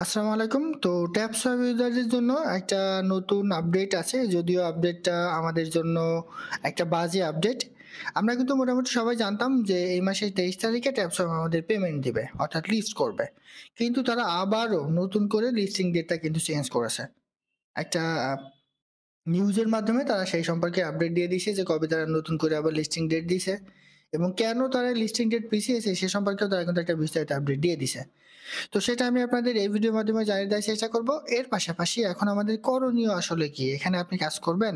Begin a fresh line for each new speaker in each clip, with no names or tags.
আসসালামু আলাইকুম। তো ট্যাবস ওয়েব ইউজারদের জন্য একটা নতুন আপডেট আছে। যদিও আপডেটটা আমাদের জন্য একটা বাজে আপডেট। আমরা কিন্তু মোটামুটি সবাই জানতাম যে এই মাসের ২৩ তারিখে ট্যাবস ওয়েব আমাদের পেমেন্ট দিবে, অর্থাৎ লিস্ট করবে। কিন্তু তারা আবারও নতুন করে লিস্টিং ডেটটা কিন্তু চেঞ্জ করেছে। একটা নিউজের মাধ্যমে তারা সেই সম্পর্কে আপডেট দিয়ে দিয়েছে যে কবে তারা নতুন করে আবার লিস্টিং ডেট দিছে এবং কেন তারা লিস্টিং ডেট পিছিয়েছে সে সম্পর্কেও তারা কিন্তু একটা বিস্তারিত আপডেট দিয়ে দিছে। তো সেটা আমি আপনাদের এই ভিডিওর মাধ্যমে জানিয়ে দেওয়ার চেষ্টা করব। এর পাশাপাশি এখন আমাদের করণীয় আসলে কি? এখানে আপনি কাজ করবেন?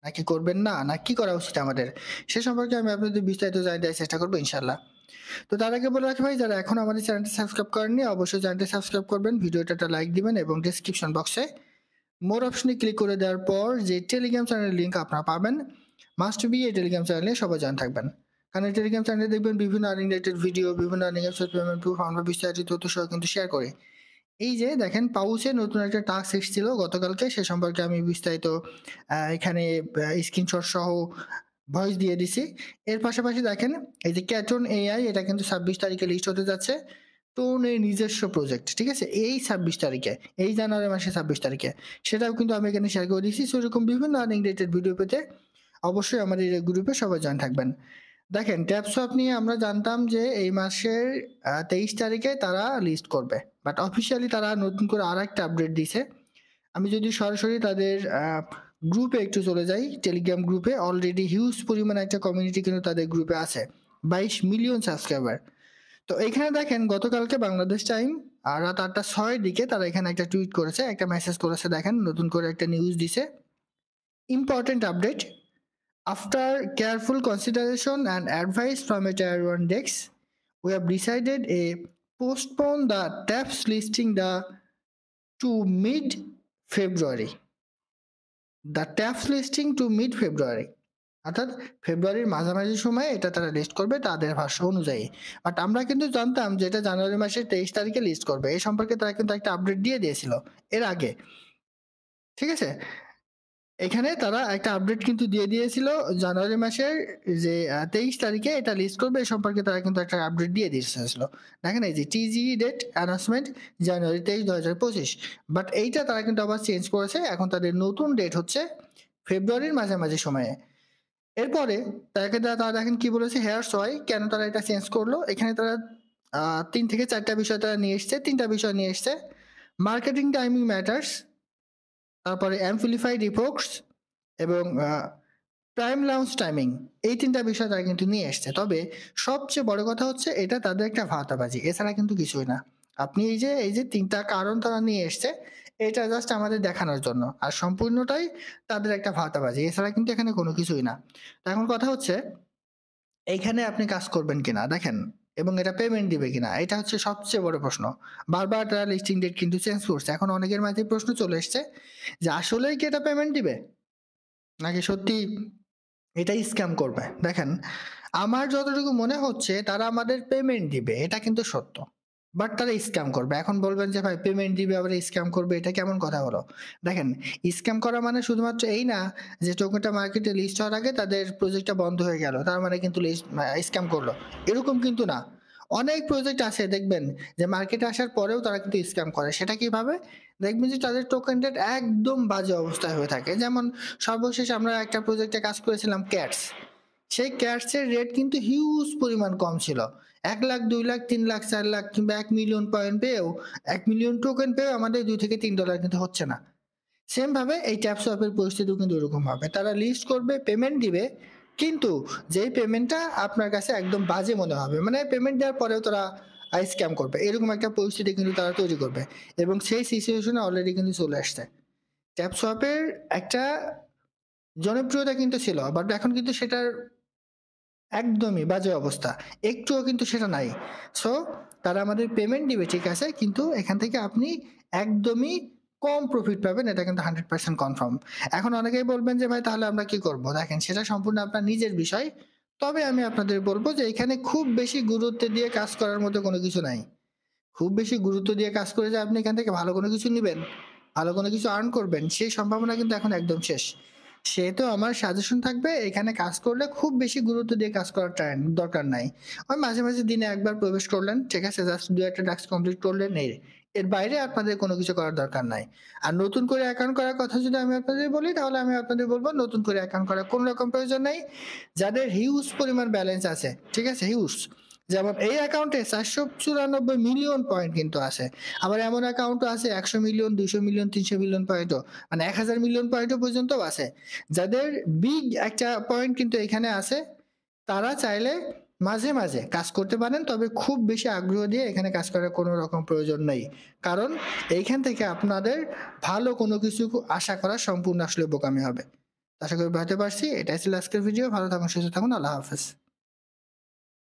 নাকি করবেন না? না কি করা উচিত আমাদের? সে সম্পর্কে আমি আপনাদের বিস্তারিত জানিয়ে দেওয়ার চেষ্টা করব ইনশাআল্লাহ। তো তার আগে বলে রাখি ভাই, যারা এখনো আমাদের চ্যানেলটি সাবস্ক্রাইব করেননি অবশ্যই চ্যানেলটি সাবস্ক্রাইব করবেন, ভিডিওটা একটা লাইক দিবেন এবং ডেসক্রিপশন বক্সে মোর অপশনে ক্লিক করে দেওয়ার পর যে টেলিগ্রাম চ্যানেলের লিঙ্ক আপনারা পাবেন, মাস্ট বি এই টেলিগ্রাম চ্যানেলে সবাই জয়েন থাকবেন। কারণ এই টেলিগ্রাম চ্যানেলে দেখবেন বিভিন্ন আর্নিং রিলেটেড ভিডিও, বিভিন্ন আর্নিং অ্যাপস পেমেন্ট প্রুফ আমরা বিস্তারিত তথ্য সহ কিন্তু শেয়ার করি। এই যে দেখেন পাউচে নতুন একটা টাস্ক এসেছিল গতকালকে, সে সম্পর্কে আমি বিস্তারিত এখানে স্ক্রিনশট সহ ভয়েস দিয়ে দিছি। এর পাশাপাশি দেখেন এই যে ক্যাটন এআই, এটা কিন্তু ২৬ তারিখে লিস্ট হতে যাচ্ছে। টোনের নিজস্ব প্রজেক্ট, ঠিক আছে? এই ২৬ তারিখে, এই জানুয়ারি মাসের ২৬ তারিখে। সেটাও কিন্তু আমি এখানে শেয়ার করে দিচ্ছি। সো এরকম বিভিন্ন আর্নিং রিলেটেড ভিডিও পেতে অবশ্যই আমাদের এই গ্রুপে সবাই জয়েন থাকবেন। দেখেন ট্যাবসপ নিয়ে আমরা জানতাম যে এই মাসের ২৩ তারিখে তারা লিস্ট করবে। বাট অফিসিয়ালি তারা নতুন করে আরেকটা আপডেট দিছে। আমি যদি সরাসরি তাদের গ্রুপে একটু চলে যাই, টেলিগ্রাম গ্রুপে অলরেডি হিউজ পরিমাণে একটা কমিউনিটি কিন্তু তাদের গ্রুপে আছে। ২২ মিলিয়ন সাবস্ক্রাইবার। তো এইখানে দেখেন গতকালকে বাংলাদেশ টাইম রাত ৮টা ৬ দিকে তারা এখানে একটা টুইট করেছে, একটা মেসেজ করেছে। দেখেন নতুন করে একটা নিউজ দিছে। Important update: after careful consideration and advice from a tier 1 desk, we have decided a postpone the TAPS listing to mid February. The TAPS listing to mid February. অর্থাৎ ফেব্রুয়ারির মাঝামাঝি সময়ে এটা তারা লিস্ট করবে তাদের ভাষ্য অনুযায়ী। বাট আমরা কিন্তু জানতাম যে এটা জানুয়ারি মাসের ২৩ তারিখে লিস্ট করবে। এই সম্পর্কে তারা কিন্তু একটা আপডেট দিয়ে দিয়েছিল এর আগে। ঠিক আছে? এখানে তারা একটা আপডেট কিন্তু দিয়ে দিয়েছিল জানুয়ারি মাসের যে ২৩ তারিখে এটা লিস্ট করবে এই সম্পর্কে তারা কিন্তু একটা আপডেট দিয়ে দিয়েছিল। দেখেন এই যে টিজি ডেট অ্যানাউন্সমেন্ট জানুয়ারি ২৩, ২০২৫। বাট এইটা তারা কিন্তু আবার চেঞ্জ করেছে। এখন তাদের নতুন ডেট হচ্ছে ফেব্রুয়ারির মাঝামাঝি সময়ে। এরপরে তারা দেখেন কি বলেছে, হেয়ার্স ওয়াই, কেন তারা এটা চেঞ্জ করলো। এখানে তারা ৩ থেকে ৪টা বিষয় তারা নিয়ে এসছে, ৩টা বিষয় নিয়ে এসছে। মার্কেটিং টাইমিং ম্যাটার্স, তারপরে অ্যাম্পলিফাইড ইফোর্টস এবং প্রাইম লঞ্চ টাইমিং। এই ৩টা বিষয় তারা কিন্তু নিয়ে এসছে। তবে সবচেয়ে বড় কথা হচ্ছে এটা তাদের একটা ভাওতাবাজি, এছাড়া কিন্তু কিছুই না। আপনি এই যে ৩টা কারণ তারা নিয়ে এসছে, এটা জাস্ট আমাদের দেখানোর জন্য। আর সম্পূর্ণটাই তাদের একটা ভাওতাবাজি, এছাড়া কিন্তু এখানে কোনো কিছুই না। তো এখন কথা হচ্ছে এইখানে আপনি কাজ করবেন কিনা দেখেন, এবং এটা পেমেন্ট দিবে কিনা, এটা হচ্ছে সবচেয়ে বড় প্রশ্ন। বারবার তারা লিস্টিং ডেট কিন্তু চেঞ্জ করছে। এখন অনেকের মাঝে প্রশ্ন চলে এসছে যে আসলেই কি এটা পেমেন্ট দিবে, নাকি সত্যি এটা স্ক্যাম করবে। দেখেন আমার যতটুকু মনে হচ্ছে তারা আমাদের পেমেন্ট দিবে, এটা কিন্তু সত্য। বাট তারা স্ক্যাম করবে। এখন বলবেন যে ভাই পেমেন্ট দিবে আবার স্ক্যাম করবে, এটা কেমন কথা হলো? দেখেন স্ক্যাম করা মানে শুধুমাত্র এই না যে টোকেনটা মার্কেটে লিস্ট হওয়ার আগে তাদের প্রজেক্টটা বন্ধ হয়ে গেল তার মানে কিন্তু স্ক্যাম করলো, এরকম কিন্তু না। অনেক প্রজেক্ট আছে দেখবেন যে মার্কেটে আসার পরেও তারা কিন্তু স্ক্যাম করে। সেটা কিভাবে? দেখবেন যে তাদের টোকেন রেট একদম বাজে অবস্থায় হয়ে থাকে। যেমন সর্বশেষ আমরা একটা প্রজেক্টে কাজ করেছিলাম ক্যাটস। সেই ক্যাটসের রেট কিন্তু হিউজ পরিমাণ কম ছিল। ১,০০,০০০, ২,০০,০০০, ৩,০০,০০০, ৪,০০,০০০ কিংবা ১,০০,০০০ পয়েন্ট পেয়েও ১,০০,০০০ টোকেন পেয়েও আমাদের $২ থেকে $৩ কিন্তু হচ্ছে না। সেম ভাবে এই ট্যাপসঅ্যাপের পরিস্থিতিও কিন্তু এরকম হবে। তারা লিস্ট করবে, পেমেন্ট দিবে, কিন্তু যেই পেমেন্টটা আপনার কাছে একদম বাজে মনে হবে, মানে পেমেন্ট দেওয়ার পরেও তারা স্ক্যাম করবে, এরকম একটা পরিস্থিতি কিন্তু তারা তৈরি করবে। এবং সেই সিচুয়েশনে অলরেডি কিন্তু চলে আসছে। ট্যাপসঅ্যাপের একটা জনপ্রিয়তা কিন্তু ছিল, বাট এখন কিন্তু সেটার একদমই বাজে অবস্থা। একটুও কিন্তু সেটা নাই। সো তারা আমাদের পেমেন্ট দিবে ঠিক আছে, কিন্তু এখান থেকে আপনি একদমই কম প্রফিট পাবেন, এটা কিন্তু 100% কনফার্ম। এখন অনেকেই বলবেন যে ভাই তাহলে আমরা কি করব? দেখেন সেটা সম্পূর্ণ আপনার নিজের বিষয়। তবে আমি আপনাদের বলব যে এখানে খুব বেশি গুরুত্ব দিয়ে কাজ করার মতো কোনো কিছু নাই। খুব বেশি গুরুত্ব দিয়ে কাজ করে যে আপনি এখান থেকে ভালো কোনো কিছু নিবেন, ভালো কোনো কিছু আর্ন করবেন, সেই সম্ভাবনা কিন্তু এখন একদম শেষ। সেহেতু আমার সাজেশন থাকবে এখানে কাজ করলে খুব বেশি গুরুত্ব দিয়ে কাজ করার দরকার নাই। ওই মাঝে মাঝে দিনে একবার প্রবেশ করলেন, ঠিক আছে, জাস্ট ২-১টা টাস্ক কমপ্লিট করলেন, এই এর বাইরে আপনাদের কোনো কিছু করার দরকার নাই। আর নতুন করে অ্যাকাউন্ট করার কথা যদি আমি আপনাদের বলি, তাহলে আমি আপনাদের বলব নতুন করে অ্যাকাউন্ট করার কোনো রকম প্রয়োজন নাই। যাদের হিউজ পরিমাণ ব্যালেন্স আছে, ঠিক আছে? হিউজ। যেমন এই অ্যাকাউন্টে ৪৯৪ মিলিয়ন পয়েন্ট কিন্তু আছে। আবার এমন অ্যাকাউন্টও আছে ১০০ মিলিয়ন, ২০০ মিলিয়ন, ৩০০ মিলিয়ন পয়েন্টও, মানে ১,০০০ মিলিয়ন পয়েন্টও পর্যন্তও আছে। যাদের বিগ একটা পয়েন্ট কিন্তু এখানে আছে, তারা চাইলে মাঝে, মাঝে কাজ করতে পারেন। তবে খুব বেশি আগ্রহ দিয়ে এখানে কাজ করার কোনো রকম প্রয়োজন নেই। কারণ এইখান থেকে আপনাদের ভালো কোনো কিছু আশা করা সম্পূর্ণ আসলে বোকামি হবে। আশা করি বুঝাতে পারছি। এটাই ছিল আজকের ভিডিও। ভালো থাকুন, সুস্থ থাকুন। আল্লাহ হাফেজ।